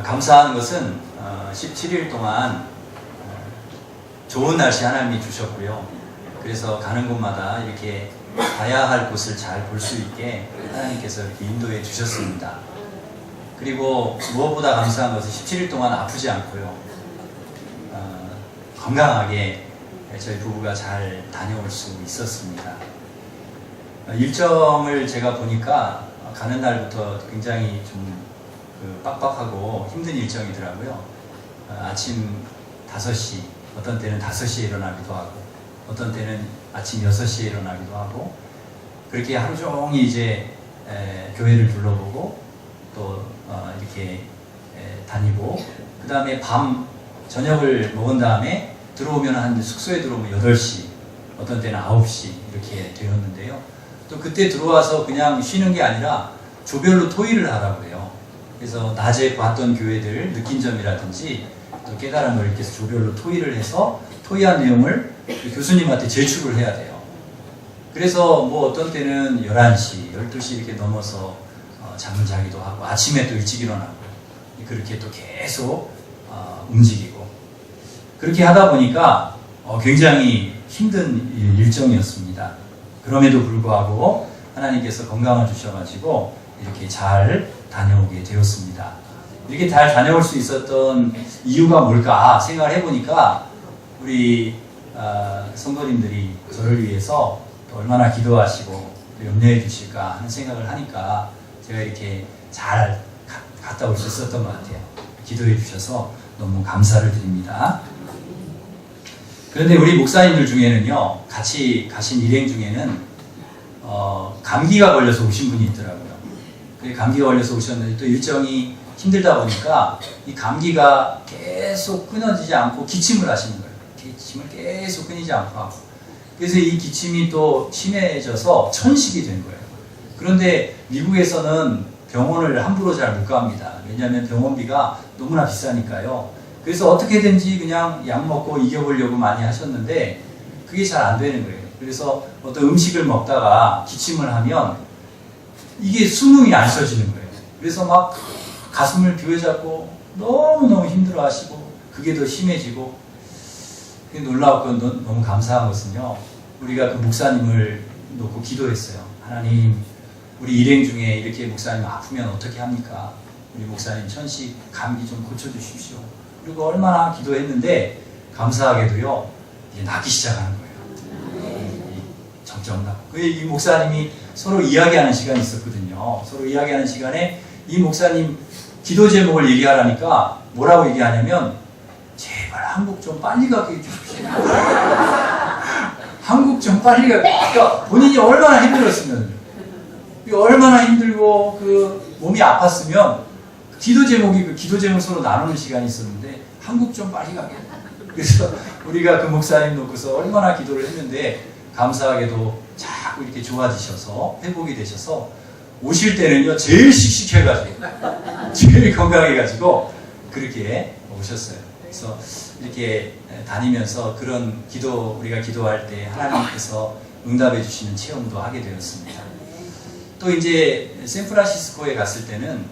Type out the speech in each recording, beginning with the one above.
감사한 것은 17일 동안 좋은 날씨 하나님이 주셨고요. 그래서 가는 곳마다 이렇게 가야 할 곳을 잘 볼 수 있게 하나님께서 이렇게 인도해 주셨습니다. 그리고 무엇보다 감사한 것은 17일 동안 아프지 않고요. 건강하게 저희 부부가 잘 다녀올 수 있었습니다. 일정을 제가 보니까 가는 날부터 굉장히 좀 빡빡하고 힘든 일정이더라고요. 아침 5시, 어떤 때는 5시에 일어나기도 하고, 어떤 때는 아침 6시에 일어나기도 하고, 그렇게 하루 종일 이제 교회를 둘러보고, 또 이렇게 다니고, 그 다음에 저녁을 먹은 다음에 들어오면 한 숙소에 들어오면 8시, 어떤 때는 9시 이렇게 되었는데요. 또 그때 들어와서 그냥 쉬는 게 아니라 조별로 토의를 하라고 해요. 그래서 낮에 봤던 교회들 느낀 점이라든지 또 깨달음을 이렇게 조별로 토의를 해서 토의한 내용을 교수님한테 제출을 해야 돼요. 그래서 뭐 어떤 때는 11시, 12시 이렇게 넘어서 잠을 자기도 하고 아침에 또 일찍 일어나고 그렇게 또 계속 움직이고 그렇게 하다 보니까 굉장히 힘든 일정이었습니다. 그럼에도 불구하고 하나님께서 건강을 주셔가지고 이렇게 잘 다녀오게 되었습니다. 이렇게 잘 다녀올 수 있었던 이유가 뭘까 생각을 해보니까 우리 성도님들이 저를 위해서 또 얼마나 기도하시고 또 염려해 주실까 하는 생각을 하니까 제가 이렇게 잘 갔다 올 수 있었던 것 같아요. 기도해 주셔서 너무 감사를 드립니다. 그런데 우리 목사님들 중에는요, 같이 가신 일행 중에는 감기가 걸려서 오신 분이 있더라고요. 감기가 걸려서 오셨는데 또 일정이 힘들다 보니까 이 감기가 계속 끊어지지 않고 기침을 하시는 거예요. 기침을 계속 끊이지 않고 하고. 그래서 이 기침이 또 심해져서 천식이 된 거예요. 그런데 미국에서는 병원을 함부로 잘 못 갑니다. 왜냐하면 병원비가 너무나 비싸니까요. 그래서 어떻게든지 그냥 약 먹고 이겨보려고 많이 하셨는데 그게 잘 안 되는 거예요. 그래서 어떤 음식을 먹다가 기침을 하면 이게 수능이 안 쉬어지는 거예요. 그래서 막 가슴을 비워잡고 너무너무 힘들어 하시고 그게 더 심해지고 놀라웠고 너무 감사한 것은요. 우리가 그 목사님을 놓고 기도했어요. 하나님, 우리 일행 중에 이렇게 목사님 아프면 어떻게 합니까? 우리 목사님 천식 감기 좀 고쳐주십시오. 그리고 얼마나 기도했는데 감사하게도요. 이제 낫기 시작하는 거예요. 정정 낫고. 이 목사님이 서로 이야기하는 시간이 있었거든요. 서로 이야기하는 시간에 이 목사님 기도 제목을 얘기하라니까 뭐라고 얘기하냐면 제발 한국 좀 빨리 가게 해주십시오. 한국 좀 빨리 가게. 그러니까 본인이 얼마나 힘들었으면 얼마나 힘들고 그 몸이 아팠으면 기도 제목이 그 기도 제목 서로 나누는 시간이 있었는데 한국 좀 빨리 가게. 그래서 우리가 그 목사님 놓고서 얼마나 기도를 했는데 감사하게도 자꾸 이렇게 좋아지셔서 회복이 되셔서 오실 때는요 제일 씩씩해가지고 제일 건강해가지고 그렇게 오셨어요. 그래서 이렇게 다니면서 그런 우리가 기도할 때 하나님께서 응답해 주시는 체험도 하게 되었습니다. 또 이제 샌프란시스코에 갔을 때는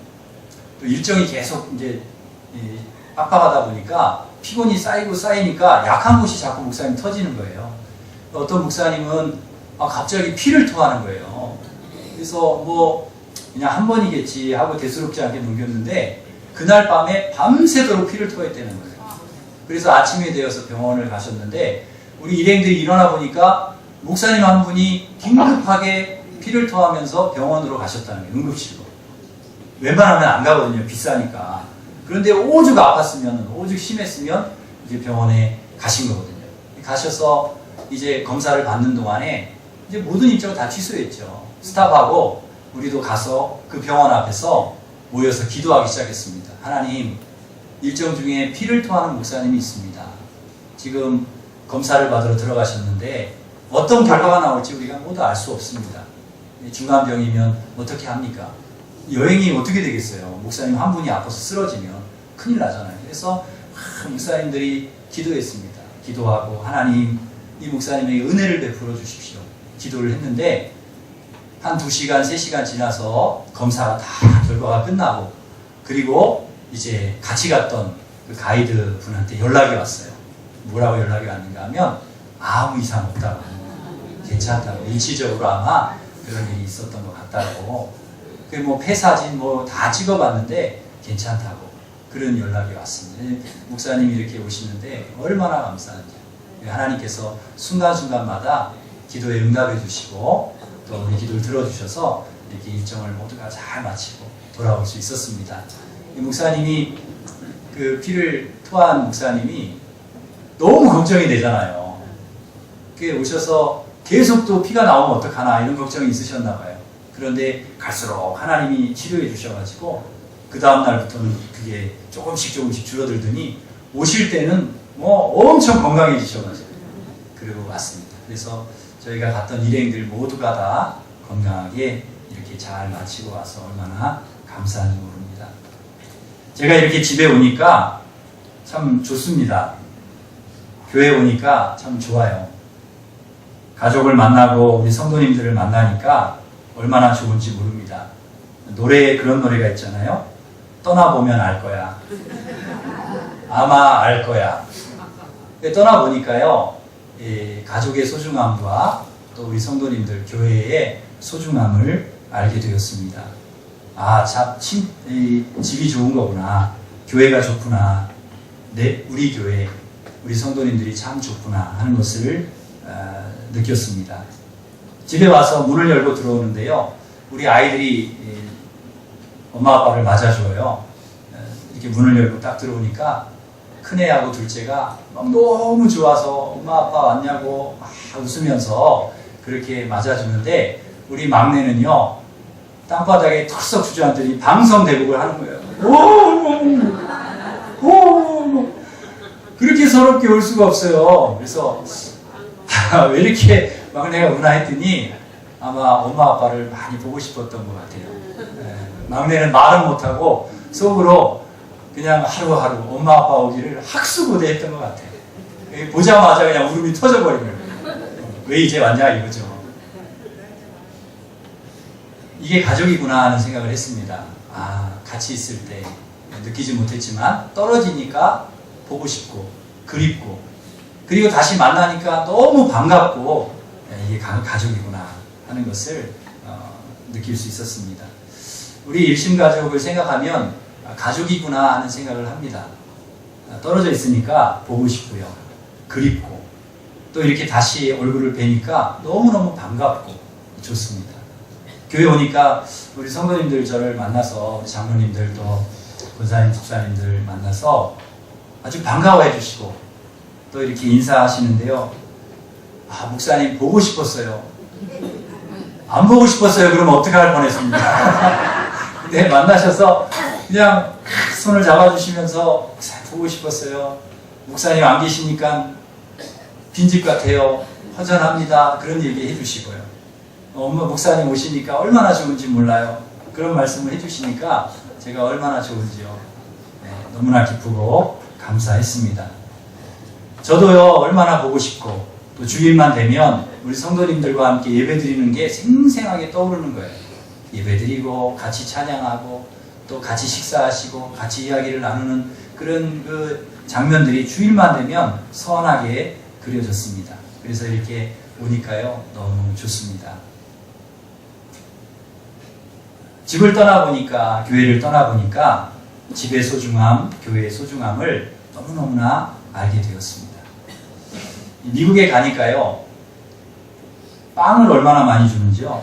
또 일정이 계속 이제 빡빡하다 보니까 피곤이 쌓이니까 약한 곳이 자꾸 목사님 터지는 거예요. 어떤 목사님은 갑자기 피를 토하는 거예요. 그래서 뭐 그냥 한 번이겠지 하고 대수롭지 않게 넘겼는데 그날 밤에 밤새도록 피를 토했다는 거예요. 그래서 아침에 되어서 병원을 가셨는데 우리 일행들이 일어나 보니까 목사님 한 분이 긴급하게 피를 토하면서 병원으로 가셨다는 거예요. 응급실로. 웬만하면 안 가거든요. 비싸니까. 그런데 오죽 아팠으면, 오죽 심했으면 이제 병원에 가신 거거든요. 가셔서 이제 검사를 받는 동안에 이제 모든 일정을 다 취소했죠. 스탑하고 우리도 가서 그 병원 앞에서 모여서 기도하기 시작했습니다. 하나님, 일정 중에 피를 토하는 목사님이 있습니다. 지금 검사를 받으러 들어가셨는데 어떤 결과가 나올지 우리가 모두 알 수 없습니다. 중간병이면 어떻게 합니까? 여행이 어떻게 되겠어요? 목사님 한 분이 아파서 쓰러지면 큰일 나잖아요. 그래서 목사님들이 기도했습니다. 기도하고 하나님 이 목사님에게 은혜를 베풀어 주십시오. 기도를 했는데 한 2시간, 3시간 지나서 검사가 다 결과가 끝나고 그리고 이제 같이 갔던 그 가이드 분한테 연락이 왔어요. 뭐라고 연락이 왔는가 하면 아무 이상 없다고, 괜찮다고, 일시적으로 아마 그런 일이 있었던 것 같다고, 그 뭐 폐사진 뭐 다 찍어봤는데 괜찮다고 그런 연락이 왔습니다. 목사님이 이렇게 오시는데 얼마나 감사한지. 하나님께서 순간순간마다 기도에 응답해 주시고 또 우리 기도를 들어주셔서 이렇게 일정을 모두가 잘 마치고 돌아올 수 있었습니다. 이 목사님이 그 피를 토한 목사님이 너무 걱정이 되잖아요. 그게 오셔서 계속 또 피가 나오면 어떡하나 이런 걱정이 있으셨나 봐요. 그런데 갈수록 하나님이 치료해 주셔가지고 그 다음 날부터는 그게 조금씩 줄어들더니 오실 때는 뭐 엄청 건강해지셔가지고 그리고 왔습니다. 그래서 저희가 갔던 일행들 모두가 다 건강하게 이렇게 잘 마치고 와서 얼마나 감사한지 모릅니다. 제가 이렇게 집에 오니까 참 좋습니다. 교회 오니까 참 좋아요. 가족을 만나고 우리 성도님들을 만나니까 얼마나 좋은지 모릅니다. 그런 노래가 있잖아요. 떠나보면 알 거야. 아마 알 거야. 떠나보니까요, 가족의 소중함과 또 우리 성도님들 교회의 소중함을 알게 되었습니다. 아, 집이 좋은 거구나. 교회가 좋구나. 우리 교회, 우리 성도님들이 참 좋구나 하는 것을 느꼈습니다. 집에 와서 문을 열고 들어오는데요, 우리 아이들이 엄마 아빠를 맞아줘요. 이렇게 문을 열고 딱 들어오니까 큰애하고 둘째가 너무 좋아서 엄마 아빠 왔냐고 막 웃으면서 그렇게 맞아주는데, 우리 막내는요 땅바닥에 털썩 주저앉더니 방성대복을 하는 거예요. 오, 그렇게 서럽게 울 수가 없어요. 그래서 왜 이렇게 막내가 우나 했더니 아마 엄마 아빠를 많이 보고 싶었던 것 같아요. 막내는 말은 못하고 속으로 그냥 하루하루 엄마 아빠 오기를 학수고대했던 것 같아요. 보자마자 그냥 울음이 터져버리는 거예요. 왜 이제 왔냐 이거죠. 이게 가족이구나 하는 생각을 했습니다. 아, 같이 있을 때 느끼지 못했지만 떨어지니까 보고 싶고 그립고, 그리고 다시 만나니까 너무 반갑고, 이게 가족이구나 하는 것을 느낄 수 있었습니다. 우리 일심가족을 생각하면 가족이구나 하는 생각을 합니다. 떨어져 있으니까 보고 싶고요, 그립고, 또 이렇게 다시 얼굴을 뵈니까 너무너무 반갑고 좋습니다. 교회 오니까 우리 성도님들 저를 만나서, 장로님들 또 권사님, 집사님들 만나서 아주 반가워해 주시고 또 이렇게 인사하시는데요. 아, 목사님 보고 싶었어요. 안 보고 싶었어요. 그러면 어떻게 할 뻔했습니까? 네, 만나셔서 그냥 손을 잡아주시면서 목사님 보고 싶었어요. 목사님 안 계시니까 빈집 같아요. 허전합니다. 그런 얘기 해주시고요. 엄마 목사님 오시니까 얼마나 좋은지 몰라요. 그런 말씀을 해주시니까 제가 얼마나 좋은지요. 네, 너무나 기쁘고 감사했습니다. 저도요 얼마나 보고 싶고, 또 주일만 되면 우리 성도님들과 함께 예배드리는 게 생생하게 떠오르는 거예요. 예배드리고 같이 찬양하고 또 같이 식사하시고 같이 이야기를 나누는 그런 그 장면들이 주일만 되면 선하게 그려졌습니다. 그래서 이렇게 오니까요 너무 좋습니다. 집을 떠나보니까, 교회를 떠나보니까 집의 소중함, 교회의 소중함을 너무너무나 알게 되었습니다. 미국에 가니까요 빵을 얼마나 많이 주는지요.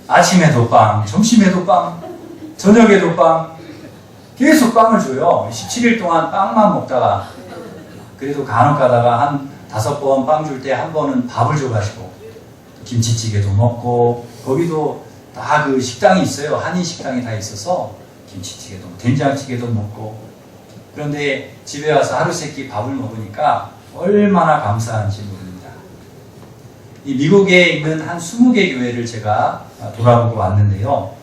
아침에도 빵, 점심에도 빵, 저녁에도 빵, 계속 빵을 줘요. 17일 동안 빵만 먹다가, 그래도 간혹 가다가 한 5번 빵 줄 때 한 번은 밥을 줘가지고 김치찌개도 먹고, 거기도 다 그 식당이 있어요. 한인 식당이 다 있어서 김치찌개도 된장찌개도 먹고. 그런데 집에 와서 하루 세끼 밥을 먹으니까 얼마나 감사한지 모릅니다. 이 미국에 있는 한 20개 교회를 제가 돌아보고 왔는데요,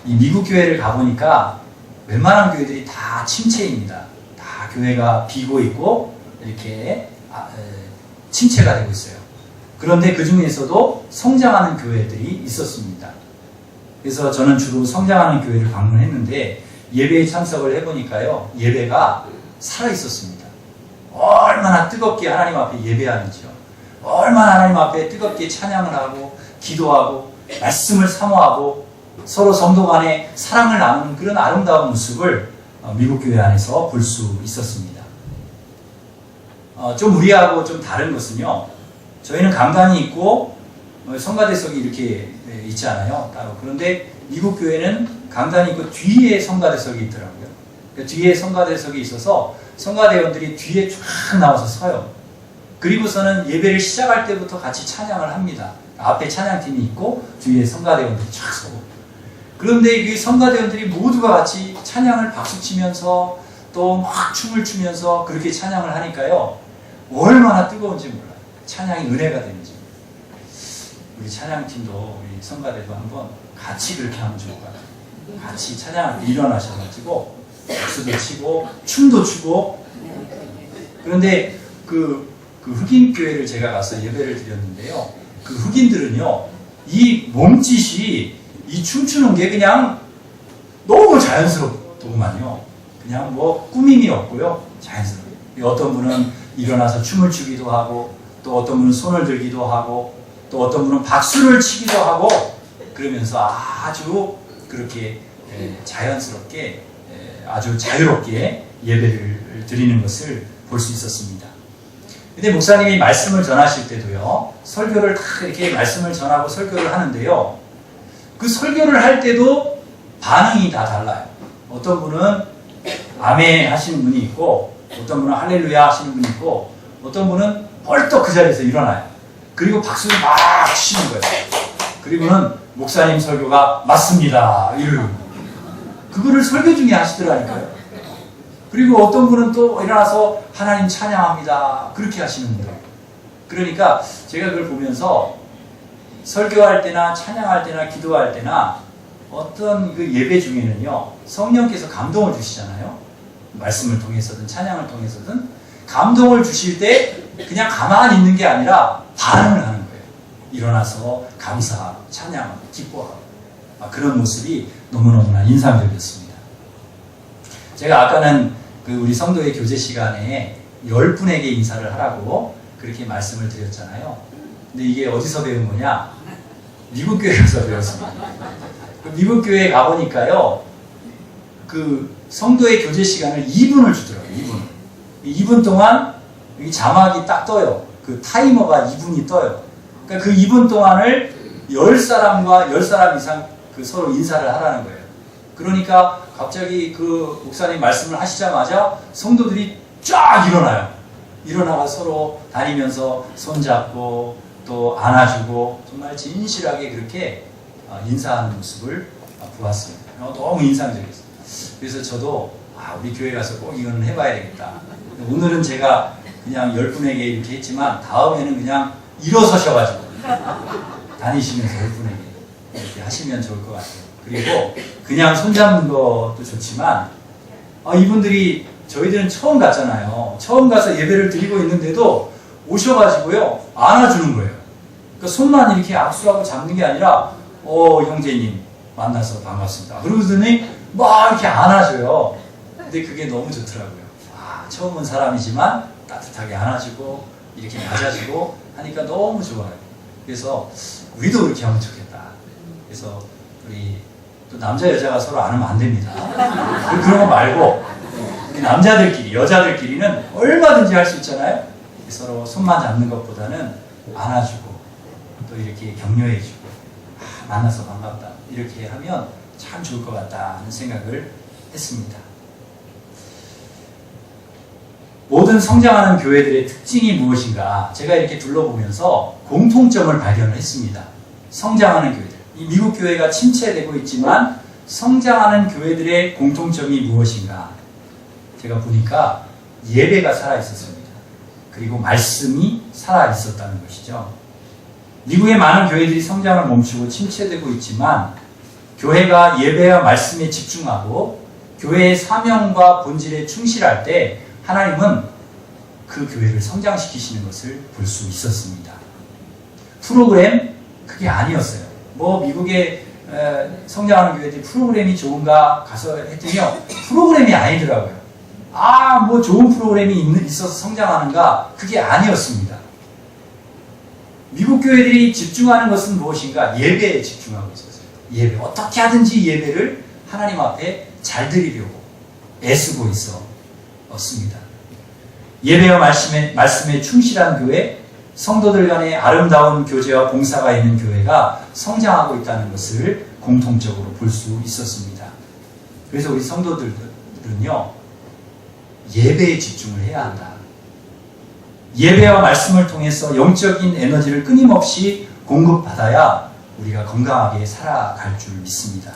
이 미국 교회를 가보니까 웬만한 교회들이 다 침체입니다. 다 교회가 비고 있고 이렇게 침체가 되고 있어요. 그런데 그 중에서도 성장하는 교회들이 있었습니다. 그래서 저는 주로 성장하는 교회를 방문했는데, 예배에 참석을 해보니까요, 예배가 살아있었습니다. 얼마나 뜨겁게 하나님 앞에 예배하는지요. 얼마나 하나님 앞에 뜨겁게 찬양을 하고 기도하고 말씀을 사모하고 서로 성도 간에 사랑을 나누는 그런 아름다운 모습을 미국 교회 안에서 볼 수 있었습니다. 좀 우리하고 좀 다른 것은요, 저희는 강단이 있고 성가대석이 이렇게 있지 않아요, 따로. 그런데 미국 교회는 강단이 있고 뒤에 성가대석이 있더라고요. 뒤에 성가대석이 있어서 성가대원들이 뒤에 쫙 나와서 서요. 그리고서는 예배를 시작할 때부터 같이 찬양을 합니다. 앞에 찬양팀이 있고 뒤에 성가대원들이 쫙 서고. 그런데 그 성가대원들이 모두가 같이 찬양을 박수치면서 또 막 춤을 추면서 그렇게 찬양을 하니까요, 얼마나 뜨거운지 몰라요. 찬양이 은혜가 되는지. 우리 찬양팀도 우리 성가대도 한번 같이 그렇게 하면 좋을 것 같아요. 같이 찬양을 일어나셔가지고 박수도 치고 춤도 추고. 그런데 그 흑인 교회를 제가 가서 예배를 드렸는데요, 그 흑인들은요, 이 몸짓이 이 춤추는 게 그냥 너무 자연스럽더구만요. 그냥 뭐 꾸밈이 없고요, 자연스럽게. 어떤 분은 일어나서 춤을 추기도 하고, 또 어떤 분은 손을 들기도 하고, 또 어떤 분은 박수를 치기도 하고, 그러면서 아주 그렇게 자연스럽게, 아주 자유롭게 예배를 드리는 것을 볼 수 있었습니다. 근데 목사님이 말씀을 전하실 때도요, 설교를 다 이렇게 말씀을 전하고 설교를 하는데요, 그 설교를 할 때도 반응이 다 달라요. 어떤 분은 아멘 하시는 분이 있고, 어떤 분은 할렐루야 하시는 분이 있고, 어떤 분은 벌떡 그 자리에서 일어나요. 그리고 박수를 막 치는 거예요. 그리고는 목사님 설교가 맞습니다, 이러고. 그거를 설교 중에 하시더라니까요. 그리고 어떤 분은 또 일어나서 하나님 찬양합니다, 그렇게 하시는 분들. 그러니까 제가 그걸 보면서 설교할 때나 찬양할 때나 기도할 때나 어떤 그 예배 중에는요, 성령께서 감동을 주시잖아요. 말씀을 통해서든 찬양을 통해서든 감동을 주실 때 그냥 가만히 있는 게 아니라 반응을 하는 거예요. 일어나서 감사하고 찬양하고 기뻐하고. 그런 모습이 너무너무나 인상적이었습니다. 제가 아까는 그 우리 성도의 교제 시간에 10분에게 인사를 하라고 그렇게 말씀을 드렸잖아요. 근데 이게 어디서 배운 거냐? 미국 교회 가서 배웠습니다. 미국 교회에 가보니까요, 그 성도의 교제 시간을 2분을 주더라고요. 2분 동안 이 자막이 딱 떠요. 그 타이머가 2분이 떠요. 그러니까 그 2분 동안을 10사람과 10사람 이상 그 서로 인사를 하라는 거예요. 그러니까 갑자기 그 목사님 말씀을 하시자마자 성도들이 쫙 일어나요. 일어나가 서로 다니면서 손잡고 또 안아주고 정말 진실하게 그렇게 인사하는 모습을 보았습니다. 너무 인상적이었어요. 그래서 저도 우리 교회 가서 꼭 이거는 해봐야 되겠다. 오늘은 제가 그냥 10분에게 이렇게 했지만 다음에는 그냥 일어서셔가지고 다니시면서 10분에게 이렇게 하시면 좋을 것 같아요. 그리고 그냥 손잡는 것도 좋지만 이분들이 저희들은 처음 갔잖아요. 처음 가서 예배를 드리고 있는데도 오셔가지고요, 안아주는 거예요. 그러니까 손만 이렇게 악수하고 잡는 게 아니라 형제님 만나서 반갑습니다, 그러더니 막 이렇게 안아줘요. 근데 그게 너무 좋더라고요. 처음 온 사람이지만 따뜻하게 안아주고 이렇게 맞아주고 하니까 너무 좋아요. 그래서 우리도 그렇게 하면 좋겠다. 그래서 우리 또 남자 여자가 서로 안으면 안 됩니다. 그런 거 말고 우리 남자들끼리, 여자들끼리는 얼마든지 할 수 있잖아요. 서로 손만 잡는 것보다는 안아주고 또 이렇게 격려해주고 만나서 반갑다 이렇게 하면 참 좋을 것 같다 하는 생각을 했습니다. 모든 성장하는 교회들의 특징이 무엇인가, 제가 이렇게 둘러보면서 공통점을 발견을 했습니다. 성장하는 교회들, 이 미국 교회가 침체되고 있지만 성장하는 교회들의 공통점이 무엇인가, 제가 보니까 예배가 살아있었습니다. 그리고 말씀이 살아있었다는 것이죠. 미국의 많은 교회들이 성장을 멈추고 침체되고 있지만 교회가 예배와 말씀에 집중하고 교회의 사명과 본질에 충실할 때 하나님은 그 교회를 성장시키시는 것을 볼 수 있었습니다. 프로그램 그게 아니었어요. 뭐 미국의 성장하는 교회들이 프로그램이 좋은가 가서 했더니요, 프로그램이 아니더라고요. 뭐 좋은 프로그램이 있어서 성장하는가? 그게 아니었습니다. 미국 교회들이 집중하는 것은 무엇인가? 예배에 집중하고 있었어요. 예배. 어떻게 하든지 예배를 하나님 앞에 잘 드리려고 애쓰고 있었습니다. 예배와 말씀에 충실한 교회, 성도들 간의 아름다운 교제와 봉사가 있는 교회가 성장하고 있다는 것을 공통적으로 볼 수 있었습니다. 그래서 우리 성도들은요, 예배에 집중을 해야 한다. 예배와 말씀을 통해서 영적인 에너지를 끊임없이 공급받아야 우리가 건강하게 살아갈 줄 믿습니다.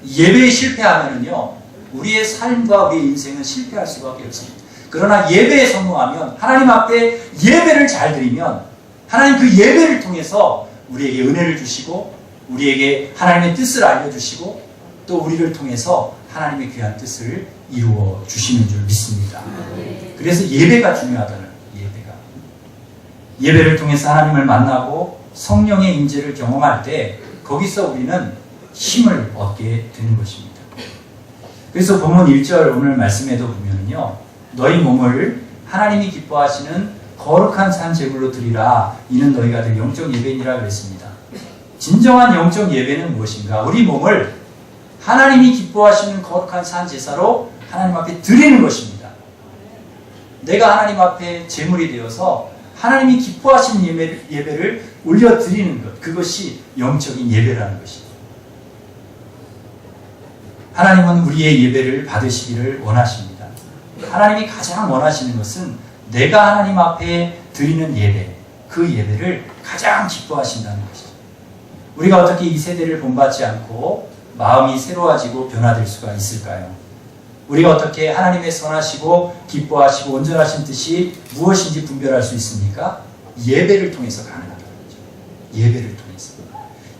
예배에 실패하면요, 우리의 삶과 우리의 인생은 실패할 수밖에 없습니다. 그러나 예배에 성공하면, 하나님 앞에 예배를 잘 드리면 하나님 그 예배를 통해서 우리에게 은혜를 주시고 우리에게 하나님의 뜻을 알려주시고 또 우리를 통해서 하나님의 귀한 뜻을 이루어 주시는 줄 믿습니다. 그래서 예배가 중요하다는, 예배를 통해서 하나님을 만나고 성령의 임재를 경험할 때 거기서 우리는 힘을 얻게 되는 것입니다. 그래서 본문 1절 오늘 말씀에도 보면은요, 너희 몸을 하나님이 기뻐하시는 거룩한 산 제물로 드리라. 이는 너희가 될 영적 예배니라 그랬습니다. 진정한 영적 예배는 무엇인가? 우리 몸을 하나님이 기뻐하시는 거룩한 산 제사로 하나님 앞에 드리는 것입니다. 내가 하나님 앞에 제물이 되어서 하나님이 기뻐하시는 예배를 올려드리는 것, 그것이 영적인 예배라는 것입니다. 하나님은 우리의 예배를 받으시기를 원하십니다. 하나님이 가장 원하시는 것은 내가 하나님 앞에 드리는 예배, 그 예배를 가장 기뻐하신다는 것이죠. 우리가 어떻게 이 세대를 본받지 않고 마음이 새로워지고 변화될 수가 있을까요? 우리가 어떻게 하나님의 선하시고 기뻐하시고 온전하신 뜻이 무엇인지 분별할 수 있습니까? 예배를 통해서 가능하다는 거죠. 예배를 통해서.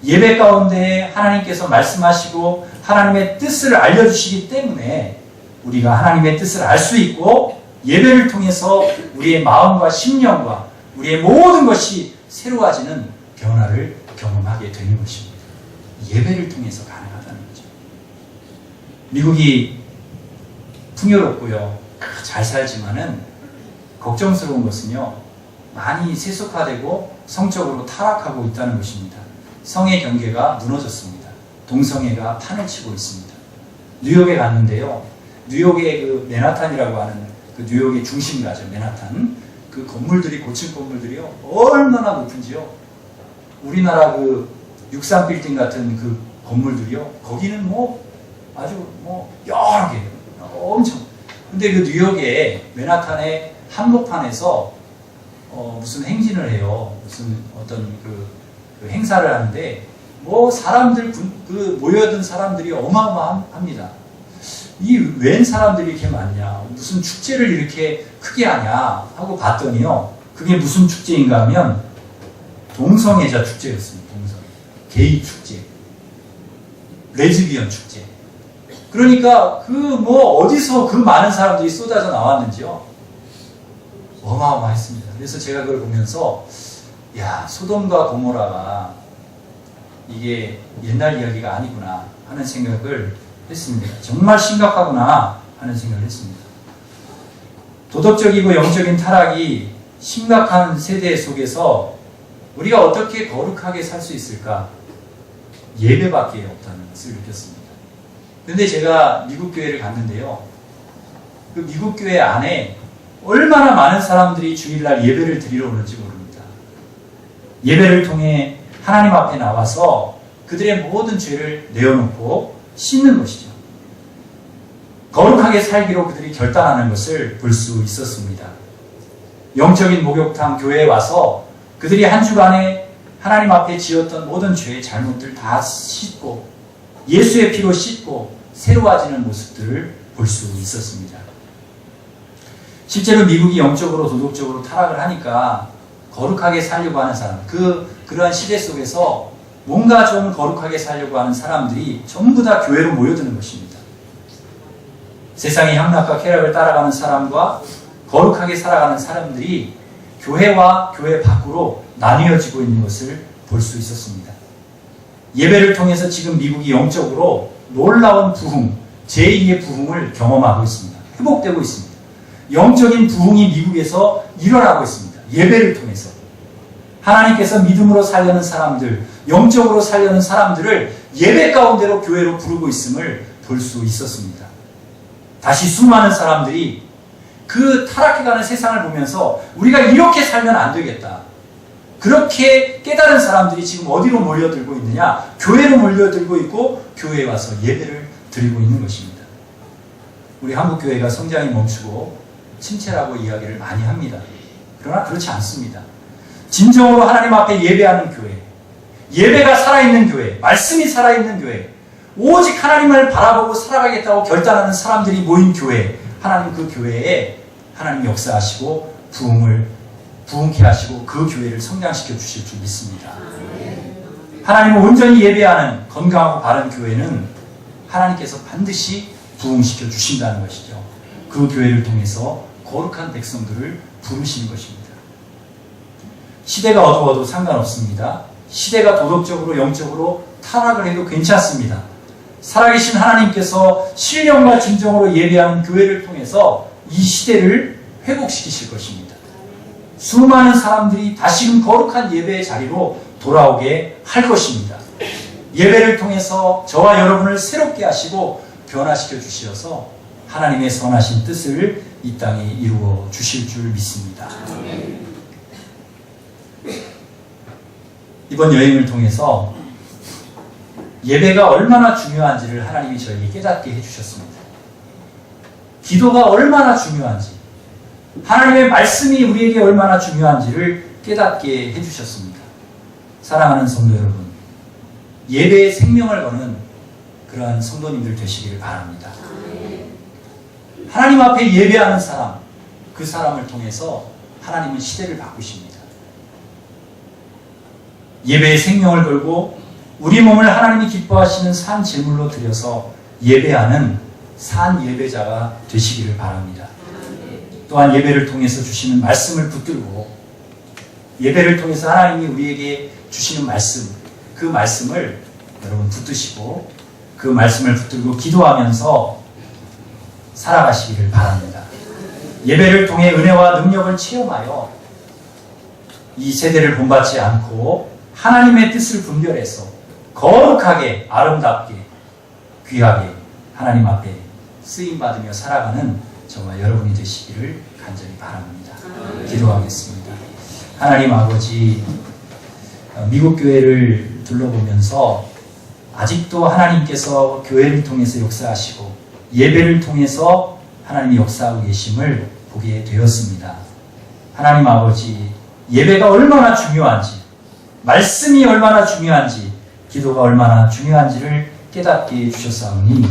예배 가운데 하나님께서 말씀하시고 하나님의 뜻을 알려주시기 때문에 우리가 하나님의 뜻을 알 수 있고 예배를 통해서 우리의 마음과 심령과 우리의 모든 것이 새로워지는 변화를 경험하게 되는 것입니다. 예배를 통해서 가능하다는 거죠. 미국이 풍요롭고요, 잘 살지만은 걱정스러운 것은요, 많이 세속화되고 성적으로 타락하고 있다는 것입니다. 성의 경계가 무너졌습니다. 동성애가 판을 치고 있습니다. 뉴욕에 갔는데요, 뉴욕의 그 맨하탄이라고 하는 그 뉴욕의 중심가죠, 맨하탄. 그 건물들이, 고층 건물들이요, 얼마나 높은지요. 우리나라 그 63빌딩 같은 그 건물들이요, 거기는 아주 여러 개, 엄청. 근데 그 뉴욕의 맨하탄의 한복판에서 무슨 행진을 해요. 무슨 어떤 그 행사를 하는데 사람들 모여든 사람들이 어마어마합니다. 이 웬 사람들이 이렇게 많냐, 무슨 축제를 이렇게 크게 하냐 하고 봤더니요, 그게 무슨 축제인가 하면 동성애자 축제였습니다. 동성애, 게이 축제, 레즈비언 축제. 그러니까 어디서 그 많은 사람들이 쏟아져 나왔는지요, 어마어마했습니다. 그래서 제가 그걸 보면서 야, 소돔과 고모라가 이게 옛날 이야기가 아니구나 하는 생각을 했습니다. 정말 심각하구나 하는 생각을 했습니다. 도덕적이고 영적인 타락이 심각한 세대 속에서 우리가 어떻게 거룩하게 살 수 있을까? 예배밖에 없다는 것을 느꼈습니다. 그런데 제가 미국 교회를 갔는데요, 그 미국 교회 안에 얼마나 많은 사람들이 주일날 예배를 드리러 오는지 모릅니다. 예배를 통해 하나님 앞에 나와서 그들의 모든 죄를 내어놓고 씻는 것이죠. 거룩하게 살기로 그들이 결단하는 것을 볼 수 있었습니다. 영적인 목욕탕 교회에 와서 그들이 한 주간에 하나님 앞에 지었던 모든 죄의 잘못들 다 씻고 예수의 피로 씻고 새로워지는 모습들을 볼 수 있었습니다. 실제로 미국이 영적으로 도덕적으로 타락을 하니까 거룩하게 살려고 하는 사람, 그러한 시대 속에서 뭔가 좀 거룩하게 살려고 하는 사람들이 전부 다 교회로 모여드는 것입니다. 세상의 향락과 쾌락을 따라가는 사람과 거룩하게 살아가는 사람들이 교회와 교회 밖으로 나뉘어지고 있는 것을 볼 수 있었습니다. 예배를 통해서 지금 미국이 영적으로 놀라운 부흥, 제2의 부흥을 경험하고 있습니다. 회복되고 있습니다. 영적인 부흥이 미국에서 일어나고 있습니다. 예배를 통해서. 하나님께서 믿음으로 살려는 사람들, 영적으로 살려는 사람들을 예배 가운데로 교회로 부르고 있음을 볼 수 있었습니다. 다시 수많은 사람들이 그 타락해가는 세상을 보면서 우리가 이렇게 살면 안 되겠다. 그렇게 깨달은 사람들이 지금 어디로 몰려들고 있느냐? 교회로 몰려들고 있고 교회에 와서 예배를 드리고 있는 것입니다. 우리 한국교회가 성장이 멈추고 침체라고 이야기를 많이 합니다. 그러나 그렇지 않습니다. 진정으로 하나님 앞에 예배하는 교회, 예배가 살아있는 교회, 말씀이 살아있는 교회, 오직 하나님을 바라보고 살아가겠다고 결단하는 사람들이 모인 교회, 하나님 그 교회에 하나님 역사하시고 부흥케 하시고 그 교회를 성장시켜 주실 줄 믿습니다. 하나님을 온전히 예배하는 건강하고 바른 교회는 하나님께서 반드시 부흥시켜 주신다는 것이죠. 그 교회를 통해서 거룩한 백성들을 부르시는 것입니다. 시대가 어두워도 상관없습니다. 시대가 도덕적으로 영적으로 타락을 해도 괜찮습니다. 살아계신 하나님께서 신령과 진정으로 예배하는 교회를 통해서 이 시대를 회복시키실 것입니다. 수많은 사람들이 다시금 거룩한 예배의 자리로 돌아오게 할 것입니다. 예배를 통해서 저와 여러분을 새롭게 하시고 변화시켜 주시어서 하나님의 선하신 뜻을 이 땅에 이루어 주실 줄 믿습니다. 이번 여행을 통해서 예배가 얼마나 중요한지를 하나님이 저에게 깨닫게 해주셨습니다. 기도가 얼마나 중요한지, 하나님의 말씀이 우리에게 얼마나 중요한지를 깨닫게 해주셨습니다. 사랑하는 성도 여러분, 예배에 생명을 거는 그러한 성도님들 되시기를 바랍니다. 하나님 앞에 예배하는 사람, 그 사람을 통해서 하나님은 시대를 바꾸십니다. 예배에 생명을 걸고 우리 몸을 하나님이 기뻐하시는 산 제물로 드려서 예배하는 산 예배자가 되시기를 바랍니다. 또한 예배를 통해서 주시는 말씀을 붙들고 예배를 통해서 하나님이 우리에게 주시는 말씀, 그 말씀을 여러분 붙드시고 그 말씀을 붙들고 기도하면서 살아가시기를 바랍니다. 예배를 통해 은혜와 능력을 체험하여 이 세대를 본받지 않고 하나님의 뜻을 분별해서 거룩하게, 아름답게, 귀하게 하나님 앞에 쓰임받으며 살아가는 저와 여러분이 되시기를 간절히 바랍니다. 기도하겠습니다. 하나님 아버지, 미국 교회를 둘러보면서 아직도 하나님께서 교회를 통해서 역사하시고 예배를 통해서 하나님이 역사하고 계심을 보게 되었습니다. 하나님 아버지, 예배가 얼마나 중요한지, 말씀이 얼마나 중요한지, 기도가 얼마나 중요한지를 깨닫게 해주셨사오니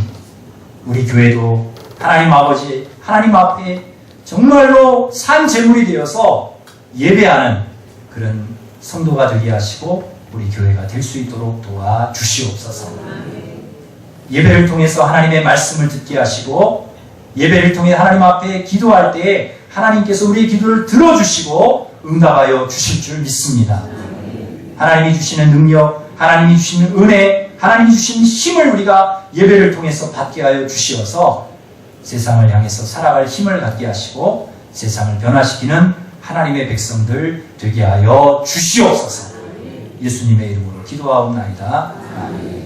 우리 교회도 하나님 아버지, 하나님 앞에 정말로 산 제물이 되어서 예배하는 그런 성도가 되게 하시고 우리 교회가 될 수 있도록 도와주시옵소서. 예배를 통해서 하나님의 말씀을 듣게 하시고 예배를 통해 하나님 앞에 기도할 때에 하나님께서 우리의 기도를 들어주시고 응답하여 주실 줄 믿습니다. 하나님이 주시는 능력, 하나님이 주시는 은혜, 하나님이 주시는 힘을 우리가 예배를 통해서 받게 하여 주시어서 세상을 향해서 살아갈 힘을 갖게 하시고 세상을 변화시키는 하나님의 백성들 되게 하여 주시옵소서. 예수님의 이름으로 기도하옵나이다. 아멘.